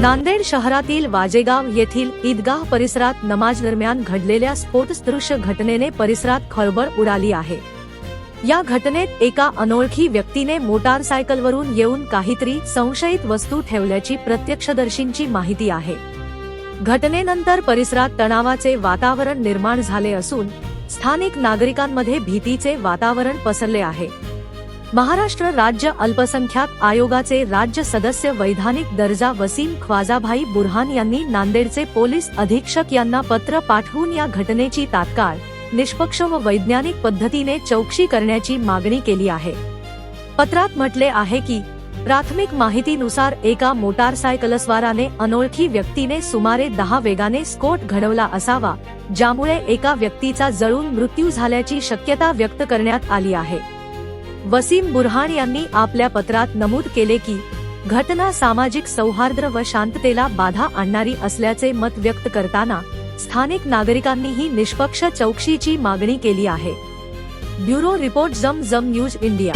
नांदेड शहरातील वाजेगाव येथील ईदगाह परिसरात नमाज दरम्यान घडलेल्या स्फोटसदृश घटनेने परिसरात खळबळ उडाली आहे। या घटनेत एका अनोळखी व्यक्तीने मोटारसायकलवरून येऊन काहीतरी संशयित वस्तू ठेवल्याची प्रत्यक्षदर्शींची माहिती आहे। घटनेनंतर परिसरात तणावाचे वातावरण निर्माण झाले असून स्थानिक नागरिकांमध्ये भीतीचे वातावरण पसरले आहे। महाराष्ट्र राज्य अल्पसंख्याक आयोगाचे राज्य सदस्य वैधानिक दर्जा वसीम ख्वाजाभाई बुरहान यांनी नांदेडचे पोलीस अधीक्षक यांना पत्र पाठवून या घटनेची तात्काळ, निष्पक्ष व वैज्ञानिक पद्धतीने चौकशी करण्याची मागणी केली आहे। पत्रात म्हटले आहे की प्राथमिक माहितीनुसार एका मोटारसायकलस्वाराने अनोळखी व्यक्तीने सुमारे 10 वेगाने स्फोट घडवला असावा, ज्यामुळे एका व्यक्तीचा जळून मृत्यू झाल्याची शक्यता व्यक्त करण्यात आली आहे। वसीम बुरहान यांनी आपल्या पत्रात नमूद केले की घटना सामाजिक सौहार्द व शांततेला बाधा आणणारी असल्याचे मत व्यक्त करताना स्थानिक नागरिकांनीही निष्पक्ष चौकशीची मागणी केली आहे। ब्युरो रिपोर्ट जम न्यूज इंडिया।